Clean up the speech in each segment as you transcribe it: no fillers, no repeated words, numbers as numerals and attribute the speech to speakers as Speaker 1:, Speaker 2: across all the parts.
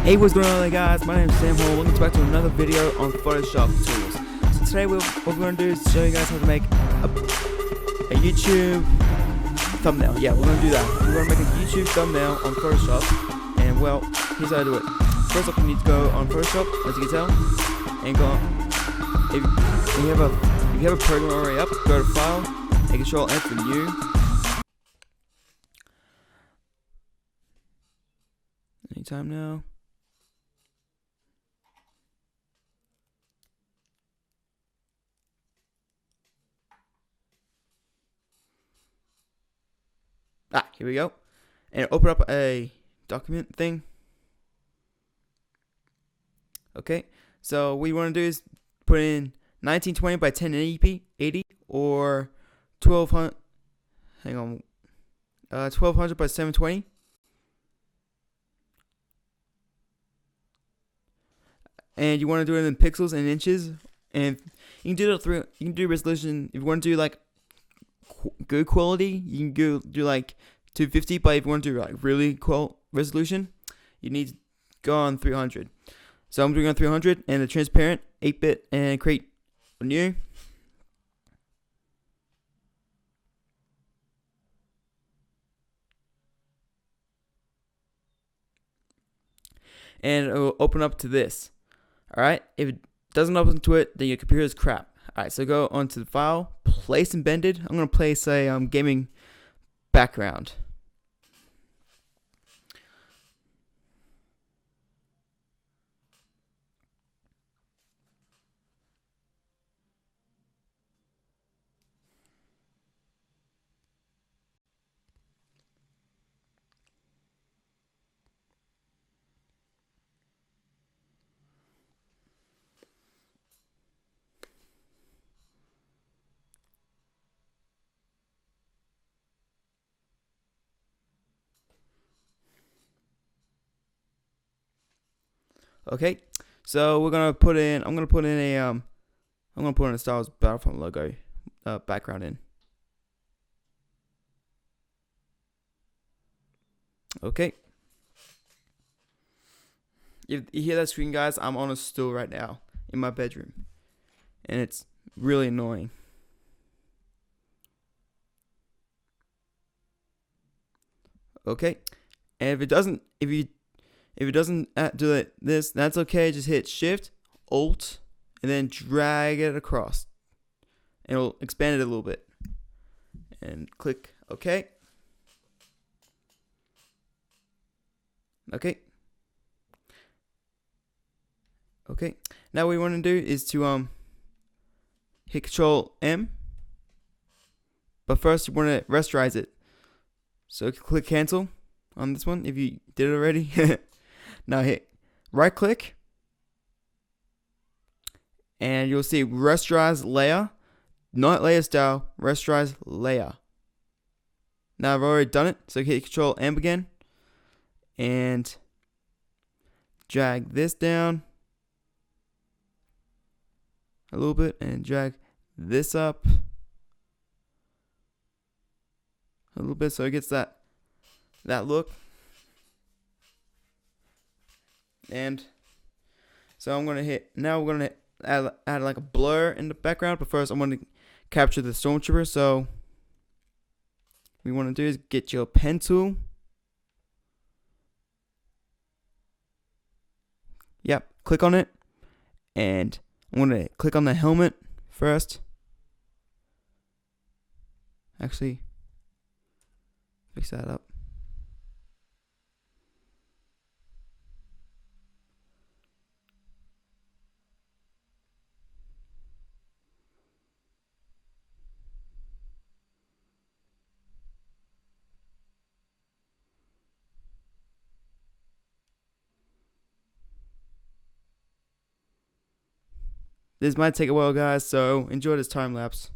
Speaker 1: Hey, what's going on, guys? My name is Sam Hall. Welcome back to another video on Photoshop tools. So today what we're going to do is show you guys how to make a YouTube thumbnail. Yeah, we're going to do that. We're going to make a YouTube thumbnail on Photoshop, and well, here's how to do it. First off, you need to go on Photoshop, as you can tell, and go on. If you have a program already up, go to File, and Control F for New. Anytime now. Here we go. And open up a document thing. Okay. So what you want to do is put in 1920 by 1080 or 1200. Hang on. 1200 by 720. And you want to do it in pixels and inches. And you can do it through. You can do resolution if you want to do like good quality. You can do like 250, but if you want to do like really resolution, you need to go on 300. So I'm doing on 300 and the transparent 8-bit and create a new. And it will open up to this. Alright, if it doesn't open to it, then your computer is crap. Alright, so go onto the file, place embedded. I'm going to place a gaming background. Okay, so we're gonna put in. I'm gonna put in a Star Wars Battlefront logo background in. Okay. If you hear that screen, guys, I'm on a stool right now in my bedroom, and it's really annoying. Okay, and if it doesn't do this, that's okay. Just hit Shift, Alt, and then drag it across. And it'll expand it a little bit. And click OK. Okay. Okay. Now what we want to do is to hit Control M. But first you want to rasterize it. So click Cancel on this one if you did it already. Now hit right click and you'll see rasterize layer, not layer style, rasterize layer. Now I've already done it, so hit Control M again and drag this down a little bit and drag this up a little bit so it gets that look. And so I'm gonna hit. Now we're gonna add like a blur in the background. But first, I'm gonna capture the stormtrooper. So what we want to do is get your pen tool. Yep, click on it, and I'm gonna click on the helmet first. Actually, fix that up. This might take a while, guys, so enjoy this time lapse.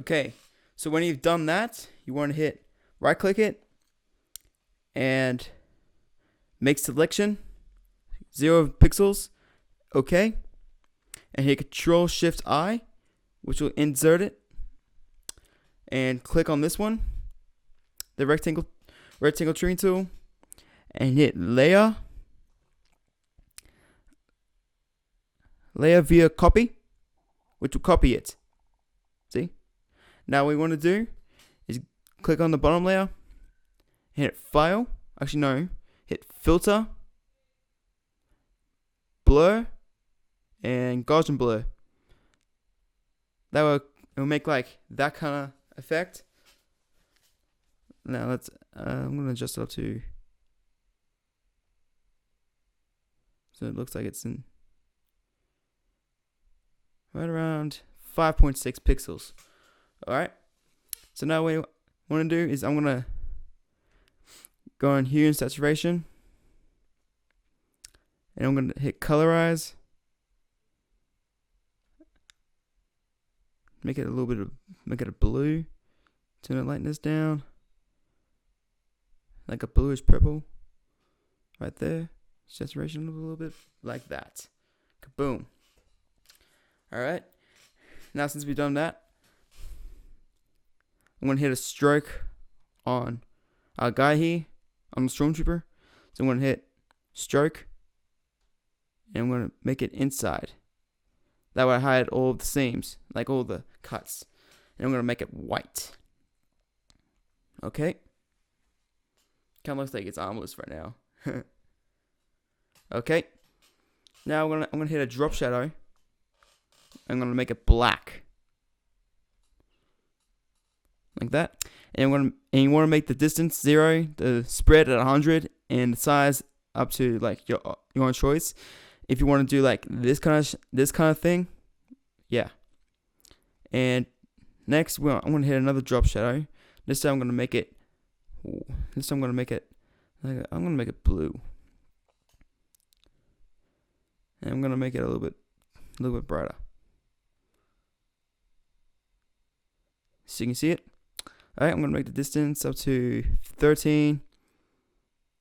Speaker 1: Okay, so when you've done that, you want to hit right click it and make selection 0 pixels. Okay, and hit Control Shift I, which will insert it, and click on this one, the rectangle trimming tool, and hit layer via copy, which will copy it. See? Now what we want to do is click on the bottom layer, hit file, actually no, hit filter, blur, and Gaussian blur. That will, it'll make like that kind of effect. Now let's, I'm going to adjust it up to, so it looks like it's in right around 5.6 pixels. Alright, so now what I want to do is I'm going to go in hue and saturation, and I'm going to hit colorize, make it a little bit of, make it a blue, turn the lightness down, like a bluish purple, right there, saturation a little bit, like that, kaboom. Alright, now since we've done that, I'm going to hit a stroke on our guy here, on the Stormtrooper. So I'm going to hit stroke, and I'm going to make it inside. That way I hide all of the seams, like all the cuts. And I'm going to make it white. Okay. Kind of looks like it's armless right now. Okay. Now I'm going to hit a drop shadow. I'm going to make it black. Like that. And you want to make the distance 0, the spread at 100, and the size up to like your own choice. If you want to do like this kind of thing, yeah. And next, I'm going to hit another drop shadow. This time I'm going to make it. This time I'm going to make it. I'm going to make it blue. And I'm going to make it a little bit brighter. So you can see it. Alright, I'm going to make the distance up to 13.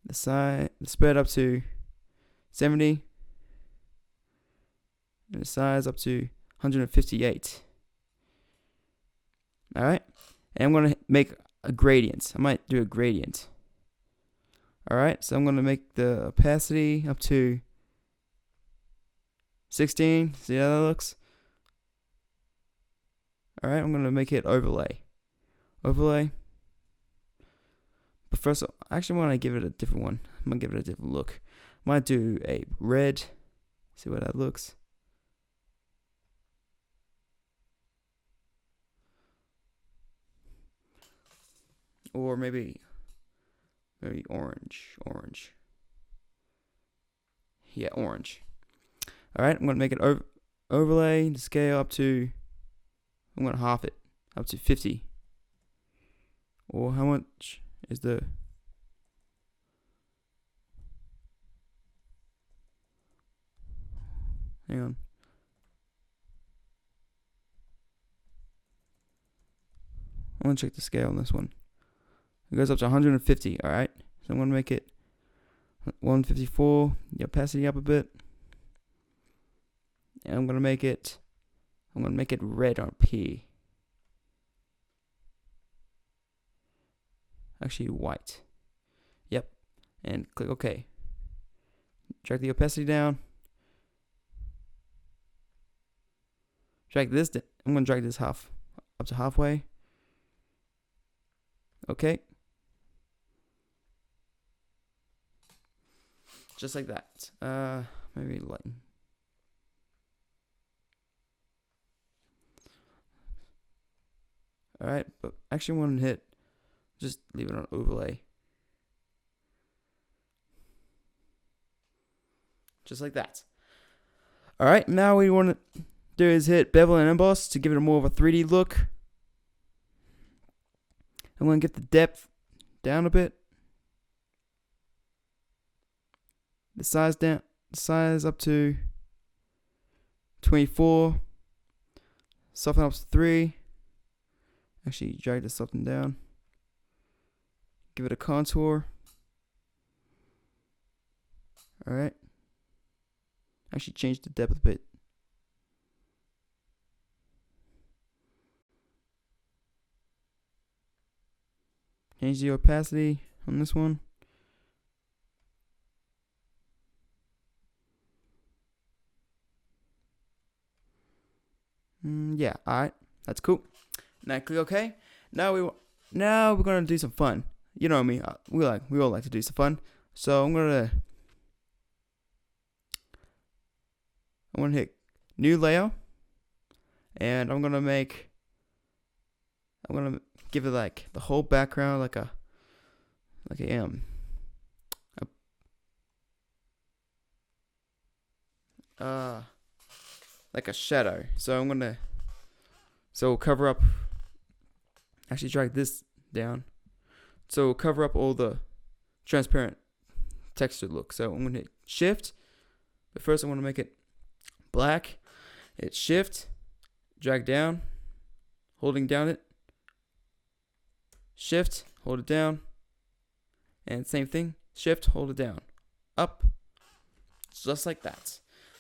Speaker 1: The spread up to 70. And the size up to 158. Alright, and I'm going to make a gradient. I might do a gradient. Alright, so I'm going to make the opacity up to 16. See how that looks? Alright, I'm going to make it overlay. But first, I actually want to give it a different one. I'm going to give it a different look. I might do a red. See what that looks. Or maybe orange. Yeah, orange. Alright, I'm going to make it overlay, the scale up to, I'm going to half it, up to 50. Or how much is the, hang on. I'm going to check the scale on this one. It goes up to 150, alright? So I'm going to make it 154, the opacity up a bit. And I'm going to make it red on P. Actually white. Yep. And click OK. Drag the opacity down. Drag this I'm going to drag this up to halfway. Okay. Just like that. Maybe lighten. Alright, but actually I want to hit, just leave it on overlay. Just like that. Alright, now what we want to do is hit bevel and emboss to give it more of a 3D look. I'm going to get the depth down a bit. The size down, up to 24. Soften up to 3. Actually, drag this up and down. Give it a contour. Alright. Actually, change the depth a bit. Change the opacity on this one. Yeah, alright. That's cool. Now click OK. Now we're gonna do some fun. You know me. We all like to do some fun. So I'm gonna hit new layer, and I'm gonna give it like the whole background like a shadow. So I'm gonna cover up. Actually, drag this down. So we'll cover up all the transparent texture look. So I'm gonna hit Shift, but first I want to make it black. Hit Shift, drag down, holding down it. Shift, hold it down, and same thing. Shift, hold it down, up, just like that.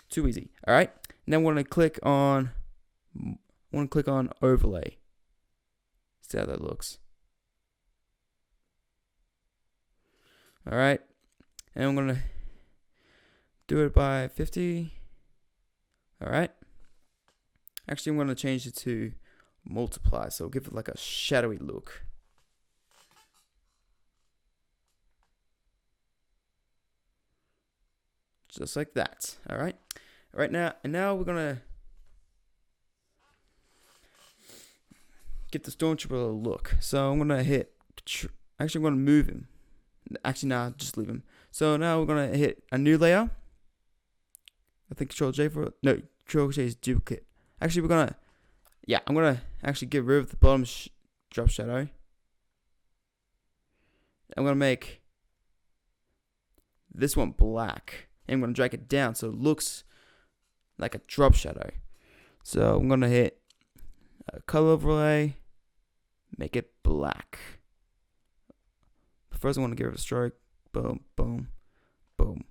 Speaker 1: Too easy. All right. Now I'm gonna click on overlay. See how that looks. All right, and I'm gonna do it by 50. All right. Actually, I'm gonna change it to multiply, so give it like a shadowy look. Just like that. All right. All right, now we're gonna get the Stormtrooper a look. So I'm gonna hit. Actually, I'm gonna move him. Actually, nah, just leave him. So now we're gonna hit a new layer. I think Control J Control J is duplicate. Actually, I'm gonna actually get rid of the bottom drop shadow. I'm gonna make this one black, and I'm gonna drag it down so it looks like a drop shadow. So I'm gonna hit a color overlay, make it black. But first I want to give it a stroke. Boom, boom, boom,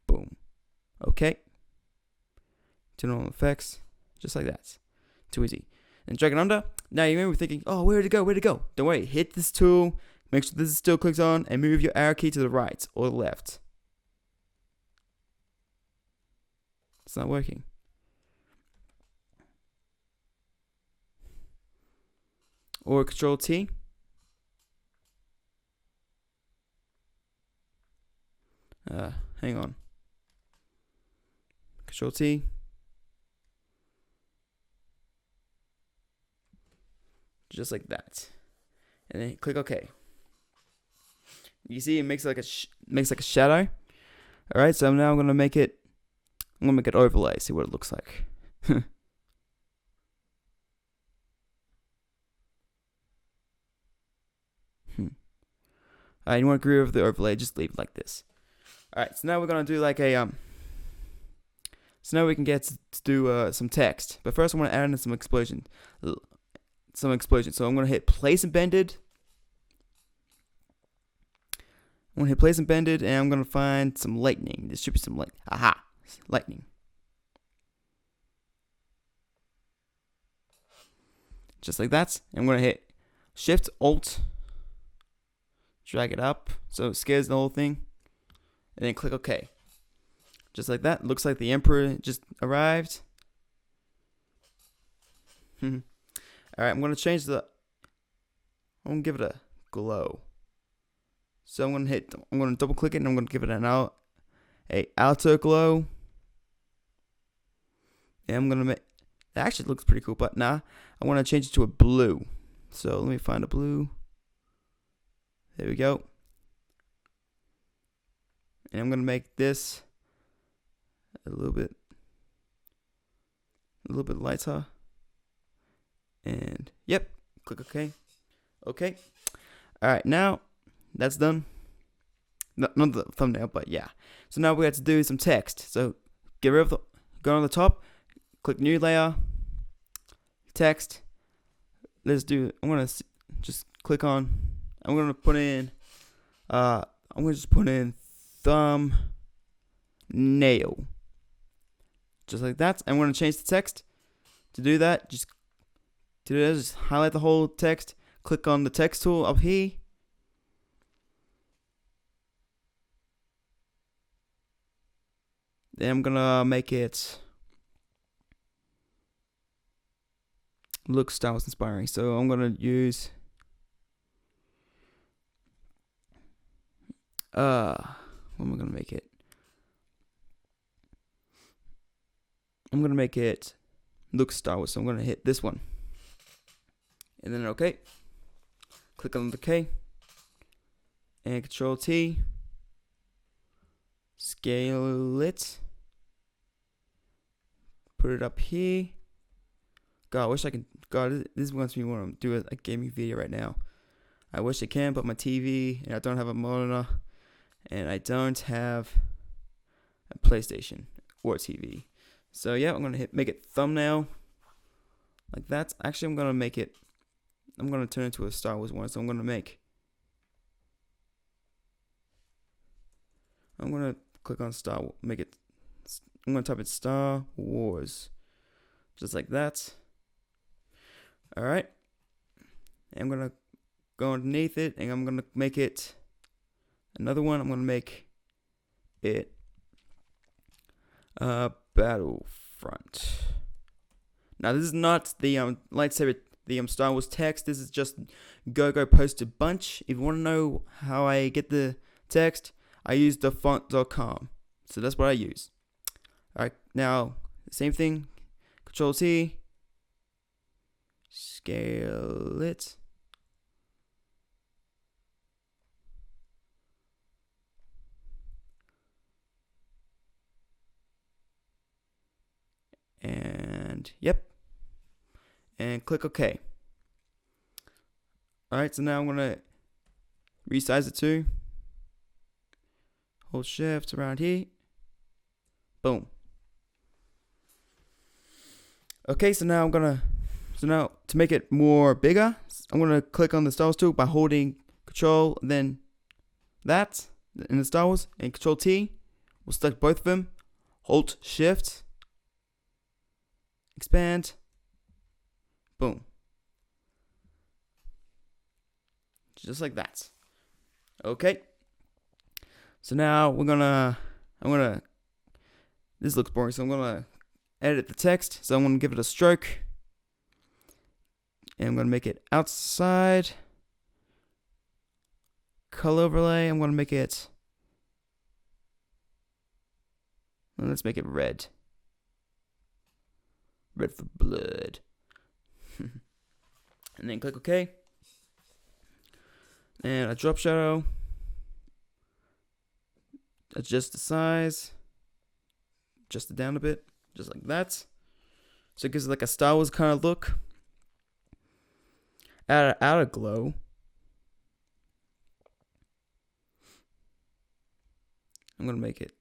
Speaker 1: boom. Okay. Turn on effects, just like that. Too easy. And drag it under. Now you may be thinking, oh, where'd it go? Where'd it go? Don't worry. Hit this tool. Make sure this still clicks on, and move your arrow key to the right or the left. It's not working. Or Control T. Hang on. Control T. Just like that. And then click OK. You see it makes like a shadow. All right, so now I'm gonna make it overlay. See what it looks like. Alright, you want to agree with the overlay? Just leave it like this. All right, so now we're gonna do like a So now we can get to do some text. But first, I want to add in some explosion. So I'm gonna hit Place Embedded. I'm gonna hit Place Embedded, and I'm gonna find some lightning. There should be some lightning. Aha! Lightning. Just like that. I'm gonna hit Shift Alt. Drag it up so it scares the whole thing. And then click OK. Just like that. Looks like the Emperor just arrived. Alright, I'm gonna give it a glow. So I'm gonna double click it, and I'm gonna give it a outer glow. And I'm gonna it actually looks pretty cool, but nah, I wanna change it to a blue. So let me find a blue. There we go. And I'm gonna make this a little bit lighter. And yep, click OK. Okay. Alright, now that's done. Not the thumbnail, but yeah. So now we have to do some text. So go on the top, click new layer, text, I'm gonna just click on. I'm gonna put in. I'm gonna just put in thumbnail. Just like that. I'm gonna change the text. To do that, just highlight the whole text. Click on the text tool up here. Then I'm gonna make it look Star Wars inspiring. So I'm gonna use what am I gonna make it? I'm gonna make it look Star Wars. So I'm gonna hit this one, and then OK. Click on the K and Control T. Scale it. Put it up here. God, I wish I could. God, this makes me want to do a gaming video right now. I wish I can, but my TV, and I don't have a monitor, and I don't have a PlayStation or a TV. So yeah, I'm gonna make it thumbnail like that. Actually, I'm gonna turn it into a Star Wars one. So I'm gonna click on I'm gonna type in Star Wars, just like that. All right, and I'm gonna go underneath it, and I'm gonna make it another one. I'm gonna make it Battlefront. Now this is not the lightsaber, the Star Wars text. This is just Gogo posted bunch. If you want to know how I get the text, I use the font.com. So that's what I use. Alright, now same thing. Control T. Scale it. And yep. And click OK. Alright, so now I'm gonna resize it too. Hold shift around here. Boom. Okay, so now to make it more bigger, I'm gonna click on the Star Wars tool by holding Control, then that in the Star Wars, and Control T. We'll select both of them. Hold shift. Expand. Boom. Just like that. Okay. So now this looks boring, so I'm gonna edit the text. So I'm gonna give it a stroke. And I'm gonna make it outside. Color overlay, I'm gonna make it, let's make it red. Red for blood. And then click OK. And a drop shadow. Adjust the size. Adjust it down a bit. Just like that. So it gives it like a Star Wars kind of look. Add a glow. I'm going to make it.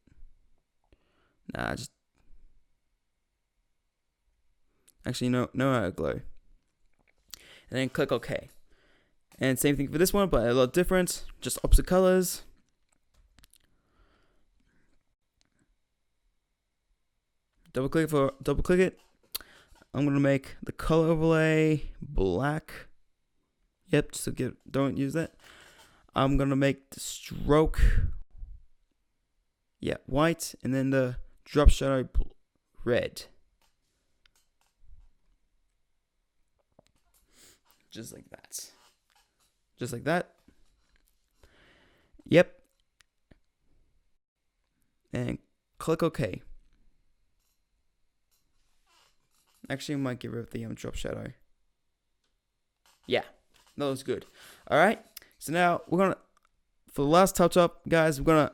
Speaker 1: Actually, no add a glow. And then click OK. And same thing for this one, but a lot different. Just opposite colors. Double click it. I'm gonna make the color overlay black. Yep, don't use that. I'm gonna make the stroke, white, and then the drop shadow red. Just like that. Just like that. Yep. And click OK. Actually, I might get rid of the drop shadow. Yeah, that looks good. All right. So now for the last touch up, guys, I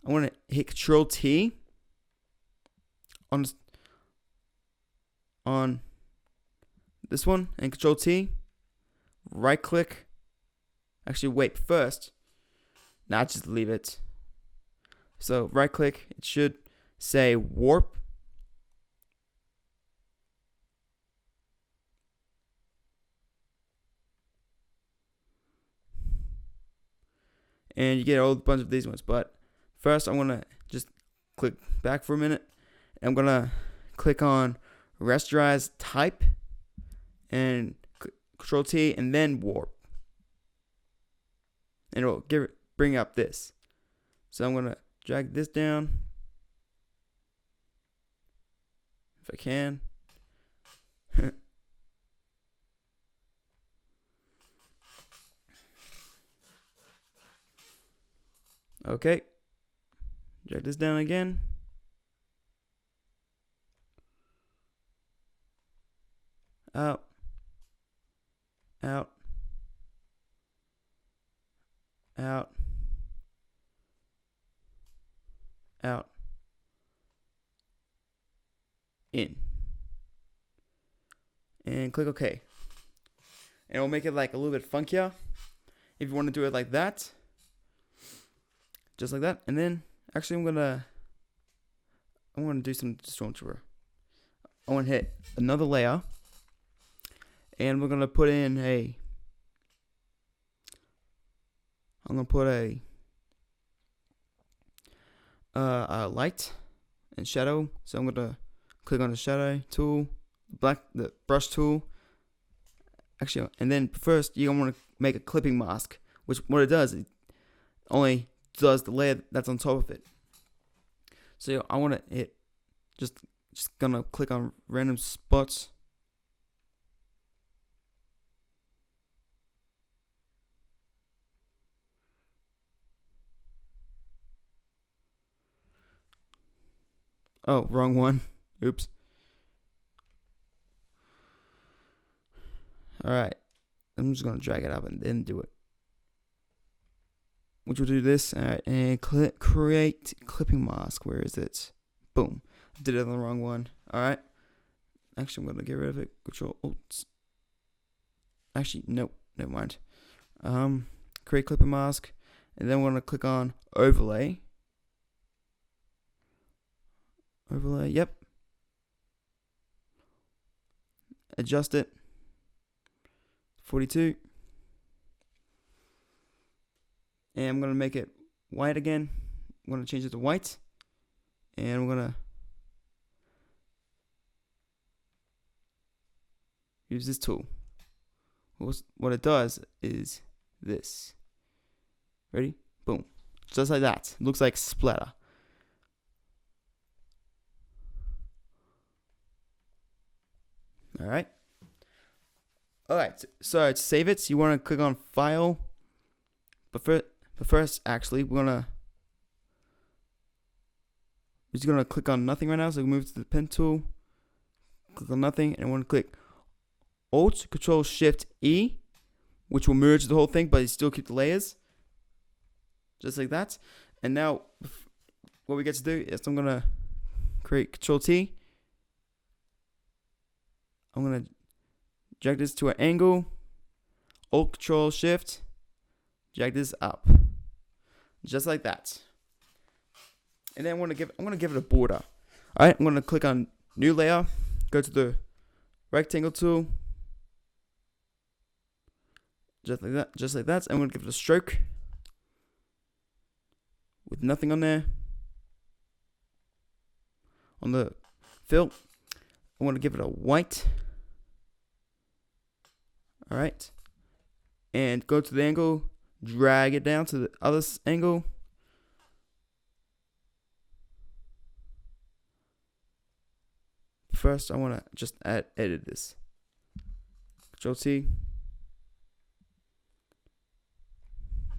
Speaker 1: want to hit Control T on this one, and Control T. Right click. Actually, wait first. Just leave it. So right click. It should say warp. and you get a whole bunch of these ones. But first, I'm gonna just click back for a minute. I'm gonna click on rasterize type and Control T and then warp, and it'll bring up this. So I'm gonna drag this down if I can. Okay, drag this down again. Out, out, out, out, in, and click OK. And it'll make it like a little bit funkier if you want to do it like that, just like that. And then actually I'm gonna do some Stormtrooper. I want to hit another layer, and we're gonna put in I'm gonna put a light and shadow. So I'm gonna click on the shadow tool, the brush tool. Actually, and then first you're gonna want to make a clipping mask, which what it does, it only does the layer that's on top of it. So I want to hit, just gonna click on random spots. Oh, wrong one. Oops. Alright. I'm just going to drag it up and then do it. Which will do this. Alright. And create clipping mask. Where is it? Boom. I did it on the wrong one. Alright. Actually, I'm going to get rid of it. Control Alt. Actually, nope. Never mind. Create clipping mask. And then we're going to click on overlay. Overlay, yep. Adjust it. 42. And I'm going to make it white again. I'm going to change it to white. And we're going to use this tool. What it does is this. Ready? Boom. Just like that. It looks like splatter. Alright. So to save it, so you want to click on File. But first, actually, we're just going to click on nothing right now. So we move to the pen tool. Click on nothing. And I want to click Alt, Control, Shift, E. Which will merge the whole thing, but you still keep the layers. Just like that. And now, what we get to do is I'm going to create Control T. I'm going to drag this to an angle, Alt, Control, Shift, drag this up, just like that. And then I'm going to give it a border. All right, I'm going to click on New Layer, go to the rectangle tool, just like that. I'm going to give it a stroke with nothing on there. On the fill, I want to give it a white. Alright, and go to the angle, drag it down to the other angle. First, I want to just edit this. Control T,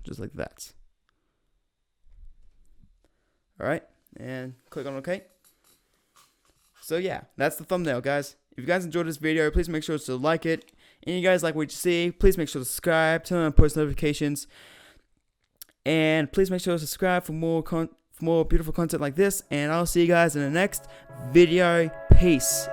Speaker 1: just like that. Alright, and click on OK. So yeah, that's the thumbnail, guys. If you guys enjoyed this video, please make sure to like it. And you guys like what you see, please make sure to subscribe, turn on post notifications, and please make sure to subscribe for more beautiful content like this. And I'll see you guys in the next video. Peace.